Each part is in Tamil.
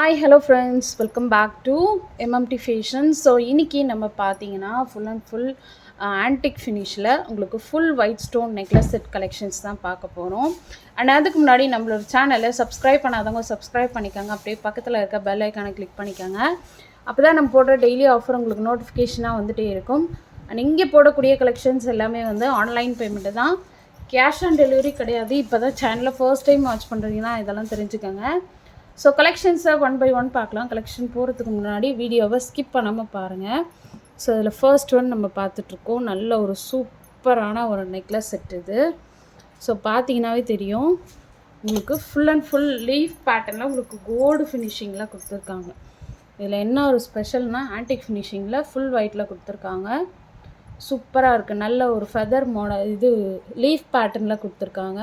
Hi hello friends, welcome back to MMT fashion. So இன்றைக்கி நம்ம பார்த்தீங்கன்னா ஃபுல் அண்ட் ஃபுல் ஆன்டிக் ஃபினிஷில் உங்களுக்கு full white stone necklace set collections தான் பார்க்க போகிறோம். அண்ட் அதுக்கு முன்னாடி நம்மளோட சேனலை சப்ஸ்கிரைப் பண்ணாதவங்க சப்ஸ்கிரைப் பண்ணிக்கோங்க. அப்படியே பக்கத்தில் இருக்க பெல் ஐக்கானை கிளிக் பண்ணிக்கோங்க. அப்போ தான் நம்ம போடுற டெய்லி ஆஃபர் உங்களுக்கு நோட்டிஃபிகேஷனாக வந்துகிட்டே இருக்கும். அண்ட் இங்கே போடக்கூடிய கலெக்ஷன்ஸ் எல்லாமே வந்து ஆன்லைன் பேமெண்ட்டு தான், கேஷ் ஆன் டெலிவரி கிடையாது. இப்போ தான் சேனலை ஃபர்ஸ்ட் டைம் வாட்ச் பண்ணுறீங்கன்னா இதெல்லாம் தெரிஞ்சுக்கோங்க. ஸோ கலெக்ஷன்ஸை ஒன் பை ஒன் பார்க்கலாம். கலெக்ஷன் போகிறதுக்கு முன்னாடி வீடியோவை ஸ்கிப் பண்ணாமல் பாருங்கள். ஸோ இதில் ஃபர்ஸ்ட் ஒன் நம்ம பார்த்துட்ருக்கோம். நல்ல ஒரு சூப்பரான ஒரு நெக்லஸ் செட் இது. ஸோ பார்த்தீங்கன்னாவே தெரியும் உங்களுக்கு ஃபுல் அண்ட் ஃபுல் லீஃப் பேட்டர்னில் உங்களுக்கு கோல்டு ஃபினிஷிங்கில் கொடுத்துருக்காங்க. இதில் என்ன ஒரு ஸ்பெஷல்னால் ஆன்டிக் ஃபினிஷிங்கில் ஃபுல் ஒயிட்டில் கொடுத்துருக்காங்க. சூப்பராக இருக்குது. நல்ல ஒரு ஃபெதர் இது லீஃப் பேட்டர்னில் கொடுத்துருக்காங்க.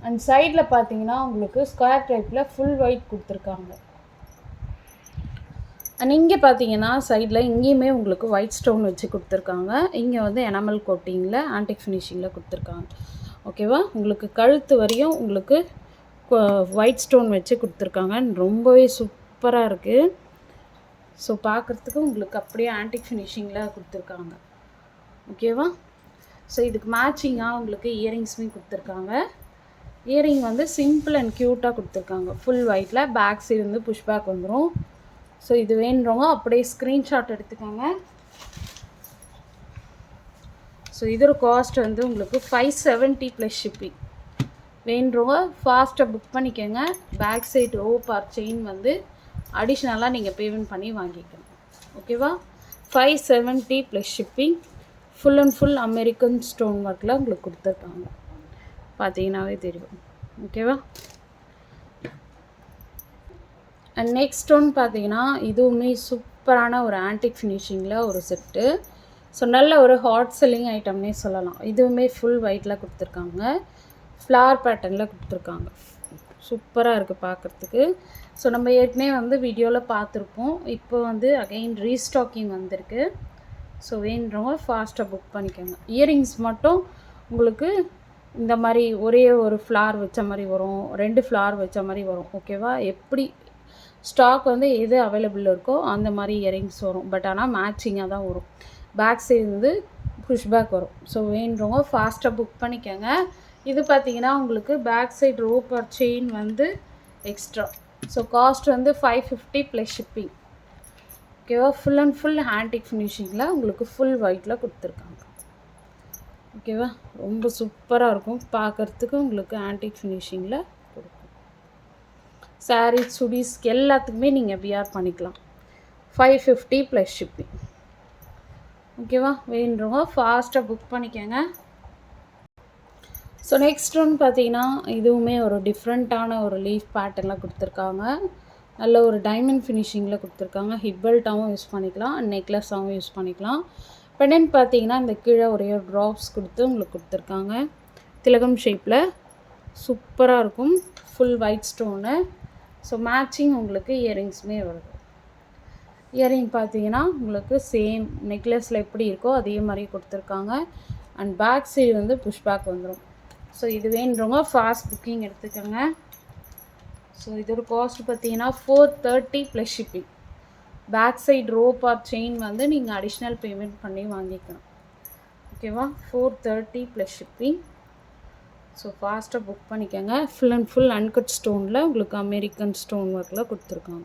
அண்ட் சைடில் பார்த்தீங்கன்னா உங்களுக்கு ஸ்கொயர் டைப்பில் ஃபுல் ஒயிட் கொடுத்துருக்காங்க. அண்ட் இங்கே பார்த்தீங்கன்னா சைடில் இங்கேயுமே உங்களுக்கு ஒயிட் ஸ்டோன் வச்சு கொடுத்துருக்காங்க. இங்கே வந்து எனாமல் கோட்டிங்கில் ஆன்டிக் ஃபினிஷிங்கில் கொடுத்துருக்காங்க. ஓகேவா, உங்களுக்கு கழுத்து வரையும் உங்களுக்கு ஒயிட் ஸ்டோன் வச்சு கொடுத்துருக்காங்க. ரொம்பவே சூப்பராக இருக்குது. ஸோ பார்க்குறதுக்கு உங்களுக்கு அப்படியே ஆன்டிக் ஃபினிஷிங்கில் கொடுத்துருக்காங்க. ஓகேவா, ஸோ இதுக்கு மேட்சிங்காக உங்களுக்கு இயரிங்ஸுமே கொடுத்துருக்காங்க. இயரிங் வந்து சிம்பிள் அண்ட் க்யூட்டாக கொடுத்துருக்காங்க. ஃபுல் ஒயிட்டில் பேக் சைடு வந்து புஷ் பேக் வந்துடும். ஸோ இது வேணுறவங்க அப்படியே ஸ்க்ரீன்ஷாட் எடுத்துக்கோங்க. ஸோ இதோட காஸ்ட் வந்து உங்களுக்கு 570 ப்ளஸ் ஷிப்பிங். வேணுறவங்க ஃபாஸ்ட்டாக புக் பண்ணிக்கோங்க. Back side rope or chain வந்து அடிஷ்னலாக நீங்கள் பேமெண்ட் பண்ணி வாங்கிக்கணும். ஓகேவா, 570 plus shipping. Full and full American stone ஒர்க்கில் உங்களுக்கு கொடுத்துருக்காங்க. பார்த்தீங்கன்னாவே தெரியும். ஓகேவா, அண்ட் நெக்ஸ்ட் ஒன் பார்த்தீங்கன்னா இதுவுமே சூப்பரான ஒரு ஆன்டிக் ஃபினிஷிங்கில் ஒரு செட்டு. ஸோ நல்ல ஒரு ஹாட் செல்லிங் ஐட்டம்னே சொல்லலாம். இதுவுமே ஃபுல் ஒயிட்டில் கொடுத்துருக்காங்க. ஃப்ளார் பேட்டர்னில் கொடுத்துருக்காங்க. சூப்பராக இருக்குது பார்க்குறதுக்கு. ஸோ நம்ம ஏற்கனவே வந்து வீடியோவில் பார்த்துருப்போம். இப்போ வந்து அகைன் ரீஸ்டாக்கிங் வந்திருக்கு. ஸோ வேணுறவங்க ஃபாஸ்ட்டாக புக் பண்ணிக்கோங்க. இயரிங்ஸ் மட்டும் உங்களுக்கு இந்த மாதிரி ஒரே ஒரு ஃப்ளார் வச்ச மாதிரி வரும், 2 ஃப்ளார் வச்ச மாதிரி வரும். ஓகேவா, எப்படி ஸ்டாக் வந்து எது அவைலபிள் இருக்கோ அந்த மாதிரி இயரிங்ஸ் வரும். பட் ஆனால் மேட்சிங்காக தான் வரும். பேக் சைடு வந்து புஷ்பேக் வரும். ஸோ வேணுறவங்க ஃபாஸ்ட்டாக புக் பண்ணிக்கோங்க. இது பார்த்தீங்கன்னா உங்களுக்கு back side rope or chain வந்து எக்ஸ்ட்ரா. ஸோ காஸ்ட் வந்து 550 ப்ளஸ் ஷிப்பிங். ஓகேவா, ஃபுல் அண்ட் ஃபுல் ஆன்டிக் ஃபினிஷிங்கில் உங்களுக்கு ஃபுல் ஒயிட்டில் கொடுத்துருக்காங்க. ஓகேவா, ரொம்ப சூப்பராக இருக்கும் பார்க்குறதுக்கு. உங்களுக்கு ஆன்டிக் ஃபினிஷிங்கில் கொடுக்கும். சாரீ சுடிஸ் எல்லாத்துக்குமே நீங்கள் வியர் பண்ணிக்கலாம். 550 ப்ளஸ் ஷிப்பிங். ஓகேவா, வேணுறவங்க ஃபாஸ்ட்டாக புக் பண்ணிக்கோங்க. ஸோ நெக்ஸ்ட் ஒன் பார்த்தீங்கன்னா இதுவுமே ஒரு டிஃப்ரெண்ட்டான ஒரு லீஃப் பேட்டர்னில் கொடுத்துருக்காங்க. நல்ல ஒரு டைமண்ட் ஃபினிஷிங்கில் கொடுத்துருக்காங்க. ஹிப் பெல்ட்டாகவும் யூஸ் பண்ணிக்கலாம், நெக்லஸாகவும் யூஸ் பண்ணிக்கலாம். பெண்டன்ட் பார்த்தீங்கன்னா இந்த கீழே ஒரே ஒரு ட்ராப்ஸ் கொடுத்து உங்களுக்கு கொடுத்துருக்காங்க. திலகம் ஷேப்பில் சூப்பராக இருக்கும். Full white stone. So matching உங்களுக்கு இயரிங்ஸுமே வருது. இயரிங் பார்த்தீங்கன்னா உங்களுக்கு சேம் நெக்லஸில் எப்படி இருக்கோ அதே மாதிரி கொடுத்துருக்காங்க. அண்ட் பேக் சைடு வந்து புஷ் பேக் வந்துடும். ஸோ இது வேணுறவங்க ஃபாஸ்ட் புக்கிங் எடுத்துக்கோங்க. ஸோ இதோட காஸ்ட் பார்த்தீங்கன்னா 430 plus shipping. Back side rope or chain வந்து நீங்கள் அடிஷ்னல் பேமெண்ட் பண்ணி வாங்கிக்கணும். ஓகேவா, 430 ப்ளஸ் ஷிப்பிங். ஸோ ஃபாஸ்ட்டாக புக் பண்ணிக்கோங்க. ஃபுல் அண்ட் ஃபுல் அன்கட் ஸ்டோனில் உங்களுக்கு அமெரிக்கன் ஸ்டோன் ஒர்க்கில் கொடுத்துருக்காங்க.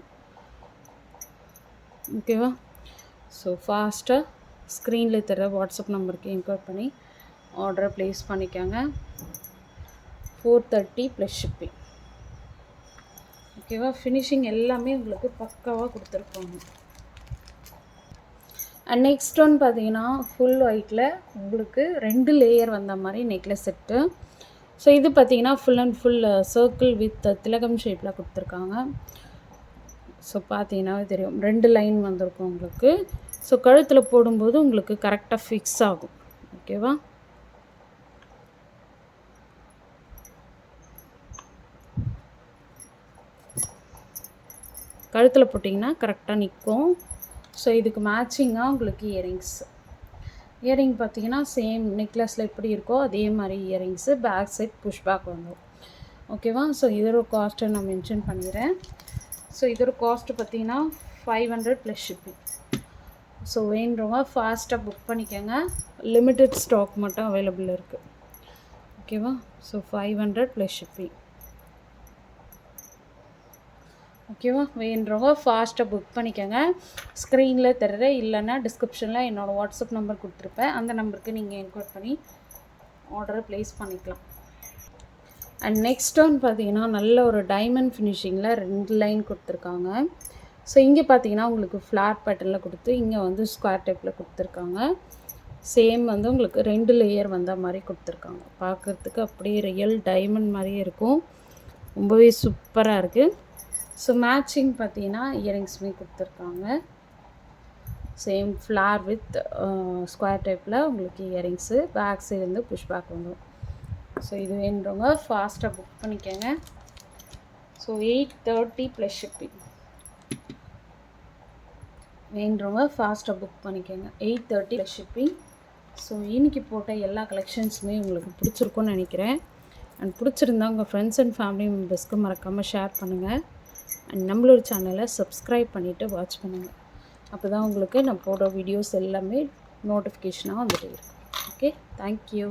ஓகேவா, ஸோ ஃபாஸ்ட்டாக ஸ்க்ரீனில் தர வாட்ஸ்அப் நம்பருக்கு என்கொயர் பண்ணி ஆர்டரை ப்ளேஸ் பண்ணிக்கோங்க. 430 ப்ளஸ் ஷிப்பிங். ஓகேவா, ஃபினிஷிங் எல்லாமே உங்களுக்கு பக்காவாக கொடுத்துருப்பாங்க. அண்ட் நெக்ஸ்ட் ஒன் பார்த்தீங்கன்னா ஃபுல் ஒயிட்டில் உங்களுக்கு 2 லேயர் வந்த மாதிரி நெக்லஸ் செட்டு. ஸோ இது பார்த்தீங்கன்னா full and full circle with திலகம் ஷேப்பில் கொடுத்துருக்காங்க. ஸோ பார்த்தீங்கன்னாவே தெரியும் 2 லைன் வந்திருக்கும் உங்களுக்கு. ஸோ கழுத்தில் போடும்போது உங்களுக்கு கரெக்டாக ஃபிக்ஸ் ஆகும். ஓகேவா, கழுத்தில் போட்டிங்கன்னா கரெக்டாக நிற்கும். ஸோ இதுக்கு மேட்சிங்காக உங்களுக்கு இயரிங்ஸ். இயரிங் பார்த்தீங்கன்னா சேம் நெக்லஸில் எப்படி இருக்கோ அதே மாதிரி earrings. Back side push back வந்துடும். ஓகேவா, ஸோ இதோட காஸ்ட்டை நான் மென்ஷன் பண்ணிடுறேன். ஸோ இதோட காஸ்ட்டு பார்த்தீங்கன்னா 500 ப்ளஸ் ஷிப்பிங். ஸோ வேணுறவங்க ஃபாஸ்ட்டாக புக் பண்ணிக்கோங்க. லிமிட்டட் ஸ்டாக் மட்டும் அவைலபிள் இருக்குது. ஓகேவா? So 500 plus shipping. ஓகேவா? வேணுறவங்க ஃபாஸ்ட்டாக புக் பண்ணிக்கோங்க. ஸ்க்ரீனில் தர்ற இல்லைன்னா டிஸ்கிரிப்ஷனில் என்னோடய வாட்ஸ்அப் நம்பர் கொடுத்துருப்பேன். அந்த நம்பருக்கு நீங்கள் என்கொயர் பண்ணி ஆர்டரை ப்ளேஸ் பண்ணிக்கலாம். அண்ட் நெக்ஸ்ட் ஒன் பார்த்தீங்கன்னா நல்ல ஒரு டைமண்ட் ஃபினிஷிங்கில் 2 லைன் கொடுத்துருக்காங்க. ஸோ இங்கே பார்த்தீங்கன்னா உங்களுக்கு ஃப்ளாட் பேட்டர்னில் கொடுத்து இங்கே வந்து ஸ்கொயர் டைப்பில் கொடுத்துருக்காங்க. சேம் வந்து உங்களுக்கு 2 லேயர் வந்த மாதிரி கொடுத்துருக்காங்க. பார்க்குறதுக்கு அப்படியே ரியல் டைமண்ட் மாதிரியே இருக்கும். ரொம்பவே சூப்பராக இருக்குது. ஸோ மேட்சிங் பார்த்தீங்கன்னா இயரிங்ஸுமே கொடுத்துருக்காங்க. சேம் ஃப்ளார் வித் ஸ்கொயர் டைப்பில் உங்களுக்கு இயரிங்ஸு. பேக் சைடு வந்து புஷ் பேக் வந்துடும். ஸோ இது வேணுறவங்க ஃபாஸ்ட்டாக புக் பண்ணிக்கோங்க. So 830 plus shipping. வேணுறவங்க ஃபாஸ்ட்டாக புக் பண்ணிக்கோங்க. 830 ப்ளஸ் ஷிப்பிங். ஸோ இன்றைக்கி போட்ட எல்லா கலெக்ஷன்ஸுமே உங்களுக்கு பிடிச்சிருக்குன்னு நினைக்கிறேன். அண்ட் பிடிச்சிருந்தா உங்கள் ஃப்ரெண்ட்ஸ் அண்ட் ஃபேமிலி மெம்பர்ஸ்க்கு மறக்காமல் ஷேர் பண்ணுங்கள். அண்ட் நம்மளோட சேனலை சப்ஸ்கிரைப் பண்ணிவிட்டு வாட்ச் பண்ணுங்கள். அப்போ தான் உங்களுக்கு நான் போடுற வீடியோஸ் எல்லாமே நோட்டிஃபிகேஷனாக வந்துட்டு இருக்கும். Okay, thank you.